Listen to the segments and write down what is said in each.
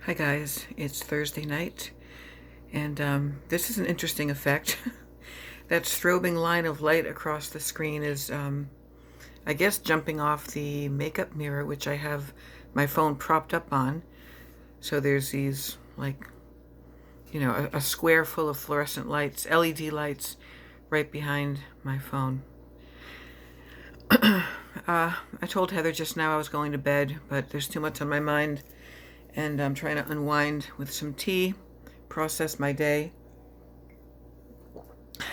Hi guys, it's Thursday night, and this is an interesting effect. That strobing line of light across the screen is, I guess, jumping off the makeup mirror, which I have my phone propped up on. So there's these, like, a square full of fluorescent lights, LED lights, right behind my phone. I told Heather just now I was going to bed, but there's too much on my mind, and I'm trying to unwind with some tea, process my day,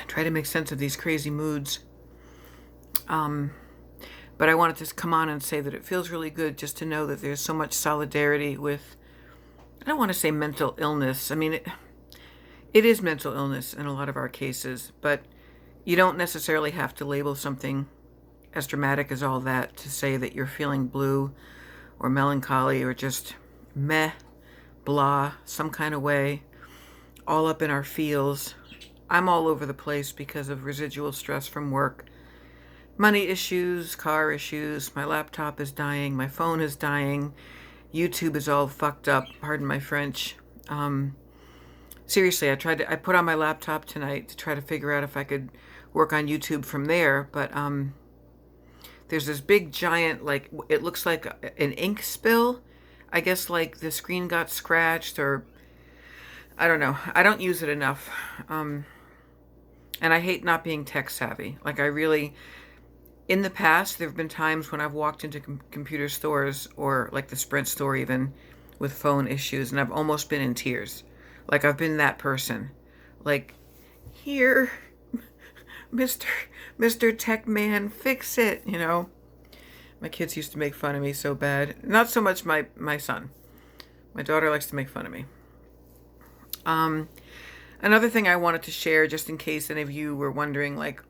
try to make sense of these crazy moods. Um, but I wanted to come on and say that it feels really good just to know that there's so much solidarity with, I don't want to say mental illness. I mean, it is mental illness in a lot of our cases, but you don't necessarily have to label something as dramatic as all that to say that you're feeling blue or melancholy or just meh, blah, some kind of way, all up in our feels. I'm all over the place because of residual stress from work. Money issues, car issues, my laptop is dying, my phone is dying, YouTube is all fucked up, pardon my French. Seriously, I put on my laptop tonight to try to figure out if I could work on YouTube from there, but there's this big giant, like, it looks like an ink spill. I guess like the screen got scratched, or I don't know. I don't use it enough. And I hate not being tech savvy. Like, I really, in the past, there have been times when I've walked into computer stores or like the Sprint store even with phone issues, and I've almost been in tears. Like, I've been that person. Like, here, Mr. Mr. Tech Man, fix it, you know? My kids used to make fun of me so bad. Not so much my son. My daughter likes to make fun of me. Another thing I wanted to share, just in case any of you were wondering, like,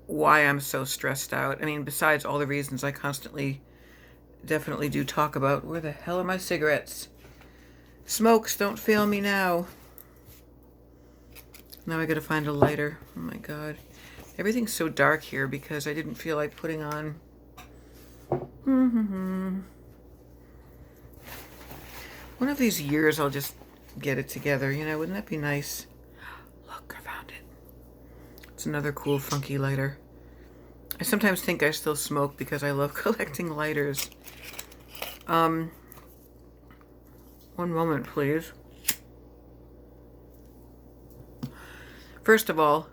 why I'm so stressed out. I mean, besides all the reasons I constantly, definitely do talk about. Where the hell are my cigarettes? Smokes, don't fail me now. Now I gotta find a lighter. Oh my god. Everything's so dark here because I didn't feel like putting on. One of these years I'll just get it together, wouldn't that be nice? Look, I found it. It's another cool, funky lighter. I sometimes think I still smoke because I love collecting lighters. One moment, please. First of all,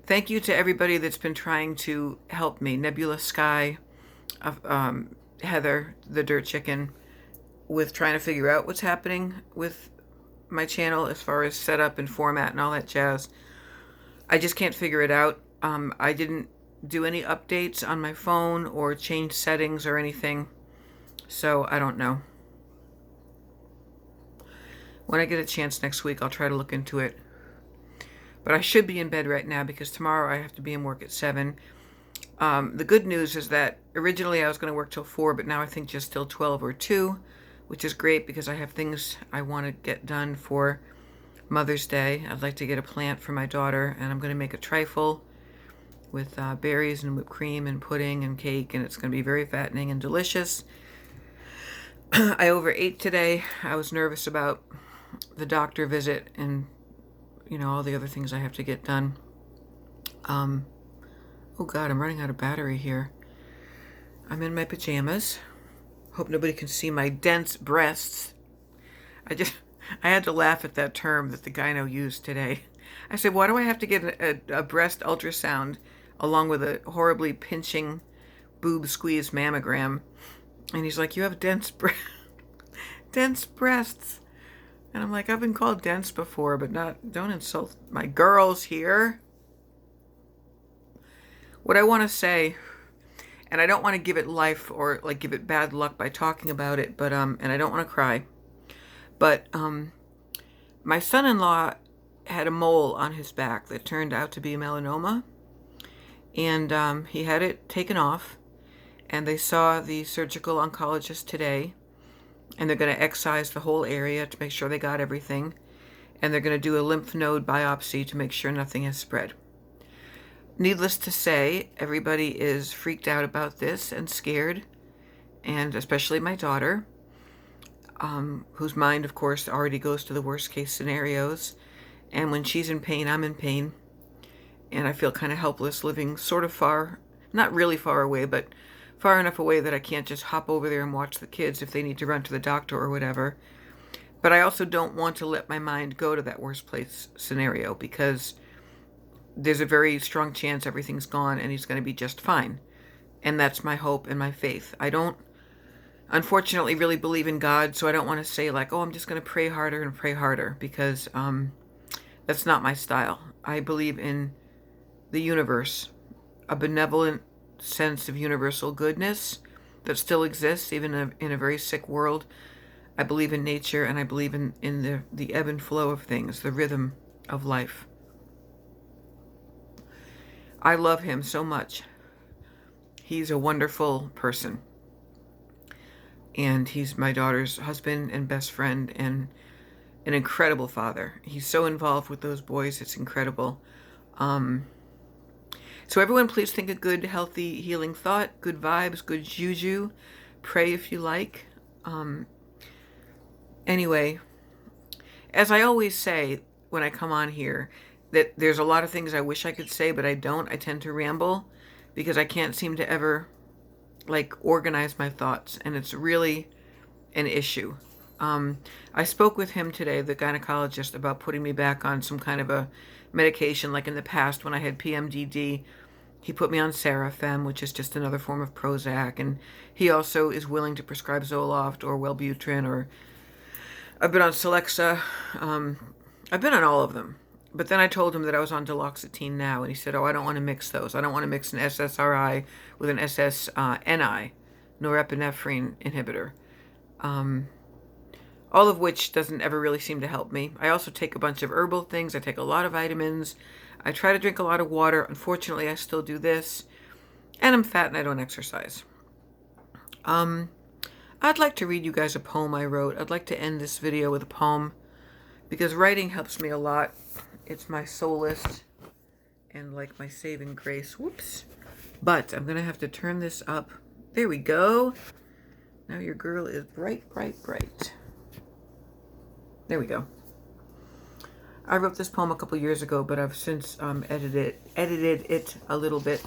thank you to everybody that's been trying to help me. Nebula Sky, Heather, the Dirt Chicken, with trying to figure out what's happening with my channel as far as setup and format and all that jazz. I just can't figure it out. I didn't do any updates on my phone or change settings or anything, so I don't know. When I get a chance next week, I'll try to look into it. But I should be in bed right now because tomorrow I have to be in work at 7. The good news is that originally I was going to work till 4, but now I think just till 12 or 2, which is great because I have things I want to get done for Mother's Day. I'd like to get a plant for my daughter, and I'm going to make a trifle with berries and whipped cream and pudding and cake, and it's going to be very fattening and delicious. I overate today. I was nervous about the doctor visit and, all the other things I have to get done. Oh God, I'm running out of battery here. I'm in my pajamas. Hope nobody can see my dense breasts. I had to laugh at that term that the gyno used today. I said, why do I have to get a breast ultrasound along with a horribly pinching boob squeeze mammogram? And he's like, you have dense breasts. And I'm like, I've been called dense before, but don't insult my girls here. What I want to say, and I don't want to give it life or like give it bad luck by talking about it, but and I don't want to cry. But my son-in-law had a mole on his back that turned out to be melanoma, and he had it taken off, and they saw the surgical oncologist today, and they're going to excise the whole area to make sure they got everything, and they're going to do a lymph node biopsy to make sure nothing has spread. Needless to say, everybody is freaked out about this and scared, and especially my daughter. whose mind, of course, already goes to the worst case scenarios. And when she's in pain, I'm in pain. And I feel kind of helpless living sort of far, not really far away, but far enough away that I can't just hop over there and watch the kids if they need to run to the doctor or whatever. But I also don't want to let my mind go to that worst place scenario, because there's a very strong chance everything's gone and he's going to be just fine. And that's my hope and my faith. I don't, unfortunately, really believe in God, so I don't want to say like, oh, I'm just going to pray harder and pray harder, because that's not my style. I believe in the universe, a benevolent sense of universal goodness that still exists even in a very sick world. I believe in nature, and I believe in the ebb and flow of things, the rhythm of life. I love him so much. He's a wonderful person. And he's my daughter's husband and best friend and an incredible father. He's so involved with those boys, it's incredible. So everyone, please think a good, healthy, healing thought, good vibes, good juju. Pray if you like. Anyway, as I always say when I come on here, that there's a lot of things I wish I could say, but I don't. I tend to ramble because I can't seem to ever like organize my thoughts, and it's really an issue. I spoke with him today, the gynecologist, about putting me back on some kind of a medication. Like in the past when I had PMDD, he put me on Sarafem, which is just another form of Prozac, and he also is willing to prescribe Zoloft or Wellbutrin, or I've been on Celexa. I've been on all of them. But then I told him that I was on duloxetine now, and he said, oh, I don't want to mix those. I don't want to mix an SSRI with an SSNI, norepinephrine inhibitor. All of which doesn't ever really seem to help me. I also take a bunch of herbal things. I take a lot of vitamins. I try to drink a lot of water. Unfortunately, I still do this. And I'm fat and I don't exercise. I'd like to read you guys a poem I wrote. I'd like to end this video with a poem, because writing helps me a lot. It's my solace and like my saving grace. Whoops. But I'm going to have to turn this up. There we go. Now your girl is bright, bright, bright. There we go. I wrote this poem a couple years ago, but I've since edited it a little bit.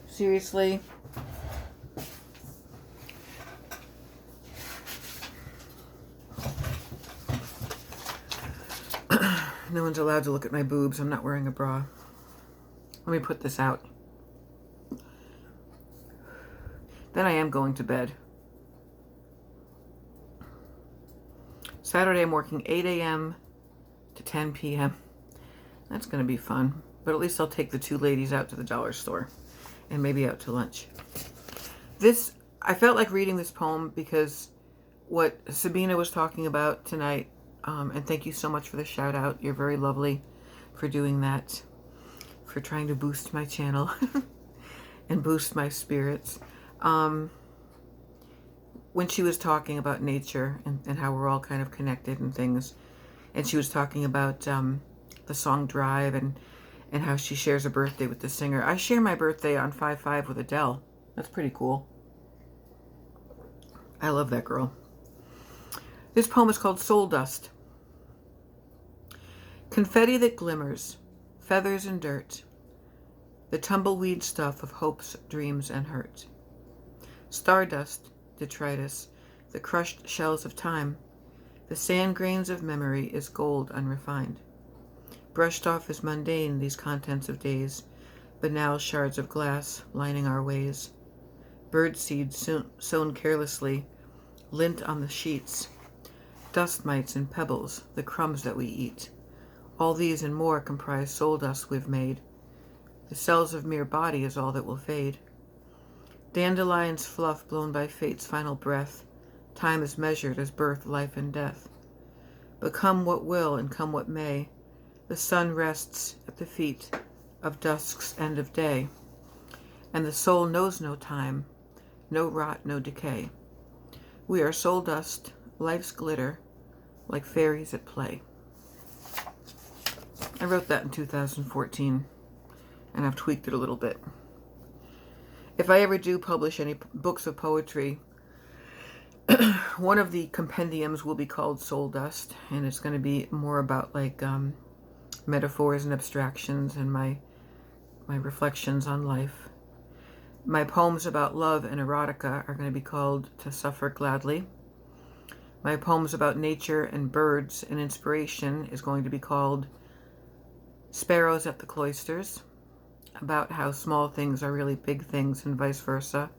Seriously. No one's allowed to look at my boobs. I'm not wearing a bra. Let me put this out. Then I am going to bed. Saturday I'm working 8 a.m. to 10 p.m. That's going to be fun. But at least I'll take the two ladies out to the dollar store and maybe out to lunch. I felt like reading this poem because what Sabina was talking about tonight, and thank you so much for the shout out. You're very lovely for doing that, for trying to boost my channel and boost my spirits. When she was talking about nature and how we're all kind of connected and things, and she was talking about the song Drive and how she shares a birthday with the singer. I share my birthday on 5/5 with Adele. That's pretty cool. I love that girl. This poem is called Soul Dust. Confetti that glimmers, feathers and dirt, the tumbleweed stuff of hopes, dreams, and hurt. Stardust, detritus, the crushed shells of time, the sand grains of memory is gold unrefined. Brushed off as mundane these contents of days, banal shards of glass lining our ways. Bird seeds sown carelessly, lint on the sheets, dust mites and pebbles, the crumbs that we eat. All these and more comprise soul dust we've made. The cells of mere body is all that will fade. Dandelion's fluff blown by fate's final breath, time is measured as birth, life, and death. But come what will and come what may, the sun rests at the feet of dusk's end of day, and the soul knows no time, no rot, no decay. We are soul dust, life's glitter, like fairies at play. I wrote that in 2014, and I've tweaked it a little bit. If I ever do publish any books of poetry, One of the compendiums will be called Soul Dust, and it's going to be more about like metaphors and abstractions and my reflections on life. My poems about love and erotica are going to be called To Suffer Gladly. My poems about nature and birds and inspiration is going to be called Sparrows at the Cloisters, about how small things are really big things and vice versa.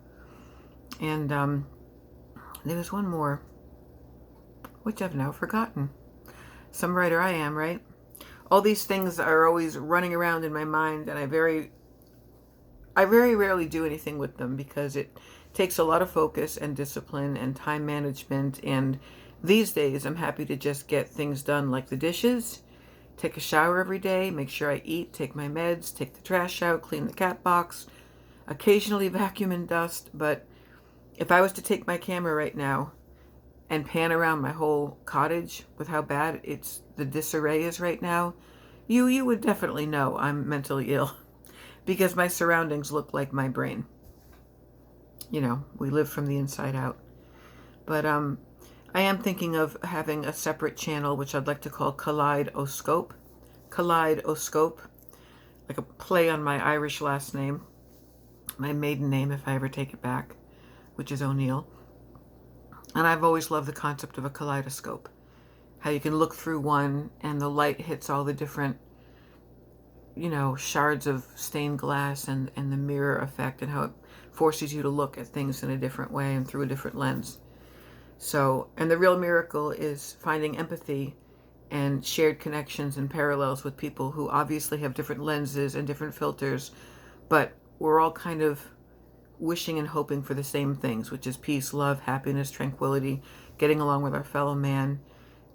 And there was one more, which I've now forgotten. Some writer I am, right? All these things are always running around in my mind, and I very rarely do anything with them because it takes a lot of focus and discipline and time management. And these days, I'm happy to just get things done like the dishes, take a shower every day, make sure I eat, take my meds, take the trash out, clean the cat box, occasionally vacuum and dust. But if I was to take my camera right now and pan around my whole cottage with how bad the disarray is right now, you would definitely know I'm mentally ill because my surroundings look like my brain. You know, we live from the inside out. But I am thinking of having a separate channel, which I'd like to call Kaleidoscope. Kaleidoscope, like a play on my Irish last name, my maiden name if I ever take it back, which is O'Neill. And I've always loved the concept of a kaleidoscope. How you can look through one and the light hits all the different, you know, shards of stained glass and the mirror effect, and how it forces you to look at things in a different way and through a different lens. So, and the real miracle is finding empathy and shared connections and parallels with people who obviously have different lenses and different filters, but we're all kind of wishing and hoping for the same things, which is peace, love, happiness, tranquility, getting along with our fellow man,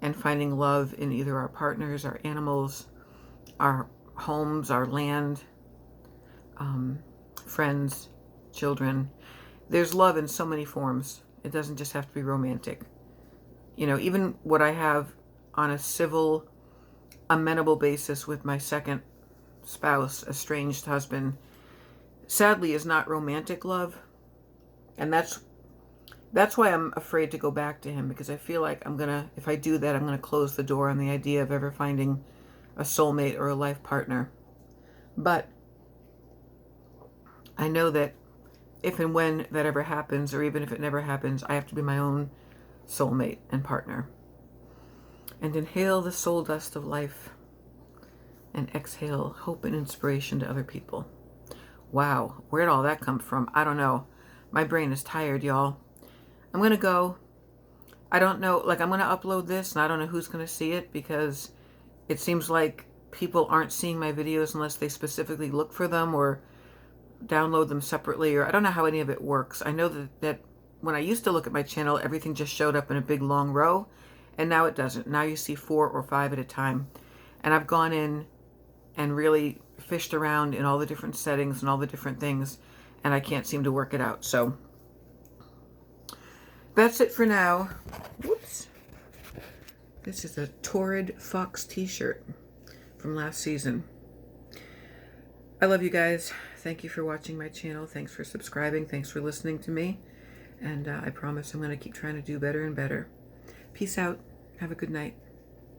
and finding love in either our partners, our animals, our homes, our land, friends, children. There's love in so many forms. It doesn't just have to be romantic. You know, even what I have on a civil, amenable basis with my second spouse, estranged husband, sadly is not romantic love. And that's why I'm afraid to go back to him, because I feel like if I do that, I'm gonna close the door on the idea of ever finding a soulmate or a life partner. But I know that if and when that ever happens, or even if it never happens, I have to be my own soulmate and partner. And inhale the soul dust of life and exhale hope and inspiration to other people. Wow, where'd all that come from? I don't know. My brain is tired, y'all. I'm going to go. I don't know, like I'm going to upload this and I don't know who's going to see it, because it seems like people aren't seeing my videos unless they specifically look for them or download them separately, or I don't know how any of it works. I know that when I used to look at my channel, everything just showed up in a big long row, and now it doesn't. Now you see 4 or 5 at a time. And I've gone in and really fished around in all the different settings and all the different things, and I can't seem to work it out. So that's it for now. Whoops. This is a Torrid Fox t-shirt from last season. I love you guys. Thank you for watching my channel. Thanks for subscribing. Thanks for listening to me. And I promise I'm going to keep trying to do better and better. Peace out. Have a good night.